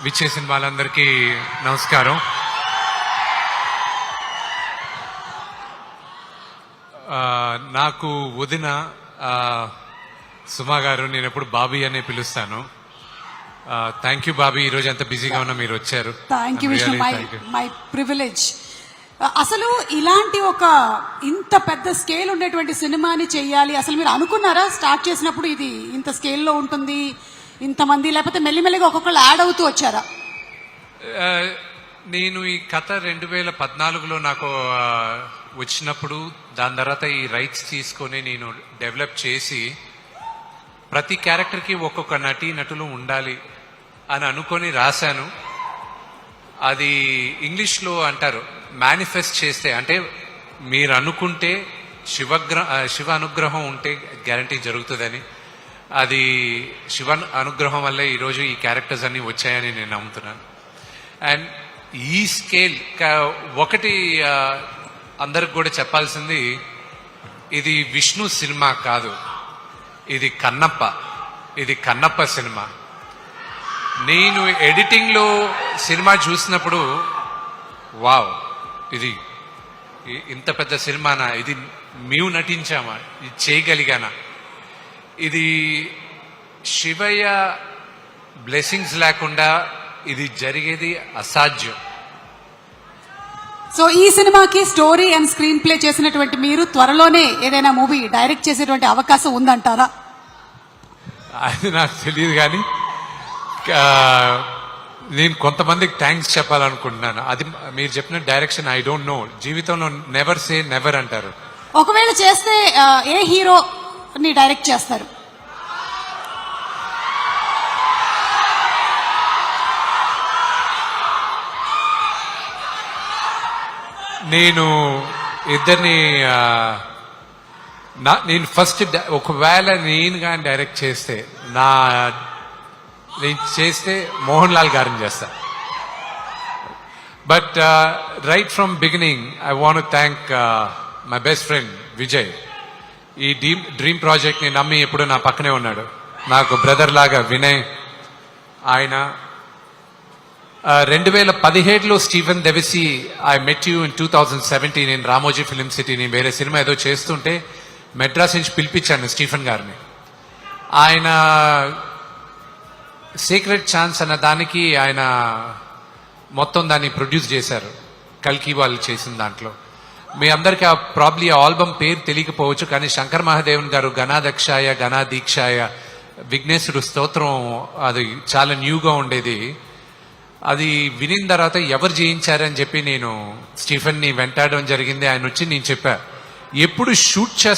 విచ్చేసిన వాళ్ళందరికీ నమస్కారం. నాకు వదిన సుమా గారు, నేను ఎప్పుడు బాబీ అనే పిలుస్తాను. థ్యాంక్ యూ బాబీ, ఈరోజు ఎంత బిజీగా ఉన్నా మీరు వచ్చారు. Thank you Vishnu, my privilege. అసలు ఇలాంటి ఒక ఇంత పెద్ద స్కేల్ ఉండేటువంటి సినిమాని చెయ్యాలి, అసలు మీరు అనుకున్నారా స్టార్ట్ చేసినప్పుడు ఇది ఇంత స్కేల్లో ఉంటుంది ఇంతమంది, లేకపోతే మెల్లిమెల్లిగా ఒక్కొక్కళ్ళు యాడ్ అవుతూ వచ్చారా? నేను ఈ కథ 2014లో నాకు వచ్చినప్పుడు, దాని తర్వాత ఈ రైట్స్ తీసుకొని నేను డెవలప్ చేసి ప్రతి క్యారెక్టర్కి ఒక్కొక్క నటులు ఉండాలి అని అనుకొని రాశాను. అది ఇంగ్లీష్లో అంటారు మేనిఫెస్ట్ చేస్తే, అంటే మీరు అనుకుంటే శివ అనుగ్రహం ఉంటే గ్యారంటీ జరుగుతుందని. అది శివ అనుగ్రహం వల్లే ఈరోజు ఈ క్యారెక్టర్స్ అన్నీ వచ్చాయని నేను నమ్ముతున్నాను. అండ్ ఈ స్కేల్ ఒకటి అందరికి కూడా చెప్పాల్సింది, ఇది విష్ణు సినిమా కాదు, ఇది కన్నప్ప సినిమా. నేను ఎడిటింగ్లో సినిమా చూసినప్పుడు వావ్, ఇది ఇంత పెద్ద సినిమానా, ఇది మేము నటించామా, ఇది చేయగలిగానా, ఇది శివయ్య బ్లెస్సింగ్స్ లేకుండా ఇది జరిగేది అసాధ్యం. సో ఈ సినిమాకి స్టోరీ అండ్ స్క్రీన్ ప్లే చేసినటువంటి మీరు త్వరలోనే ఏదైనా మూవీ డైరెక్ట్ చేసేటువంటి అవకాశం ఉందంటారా? అది నాకు తెలియదు, కానీ నేను కొంతమందికి థ్యాంక్స్ చెప్పాలనుకుంటున్నాను. అది మీరు చెప్పిన డైరెక్షన్ ఐ డోంట్ నో. జీవితంలో నెవర్ సే నెవర్ అంటారు. ఒకవేళ చేస్తే ఏ హీరోని డైరెక్ట్ చేస్తారు? నేను ఇద్దరిని నేను ఫస్ట్ ఒకవేళ నేను కానీ డైరెక్ట్ చేస్తే నేను చేస్తే మోహన్ లాల్ గారిని చేస్తా. But right from beginning I want thank my best friend Vijay. ఈ డ్రీమ్ ప్రాజెక్ట్ని నమ్మి ఎప్పుడు నా పక్కనే ఉన్నాడు, నాకు బ్రదర్ లాగా వినయ్. ఆయన 2017లో Stephen Devassy I met you in 2017 in Ramoji Film City. నేను వేరే సినిమా ఏదో చేస్తుంటే మెడ్రాస్ నుంచి పిలిపించాను స్టీఫెన్ గారిని. ఆయన సీక్రెట్ ఛాన్స్ అన్న దానికి ఆయన మొత్తం దాన్ని ప్రొడ్యూస్ చేశారు, కల్కి వాళ్ళు చేసిన దాంట్లో. మీ అందరికీ ప్రాబ్లీ ఆ ఆల్బమ్ పేరు తెలియకపోవచ్చు, కానీ శంకర్ మహాదేవన్ గారు గణాదక్షాయ గణాదీక్షాయ విఘ్నేశ్వరుడు స్తోత్రం, అది చాలా న్యూగా ఉండేది. అది వినిన తర్వాత ఎవరు చేయించారని చెప్పి నేను స్టీఫెన్ని వెంటాడడం జరిగింది. ఆయన వచ్చి నేను చెప్పా, ఎప్పుడు షూట్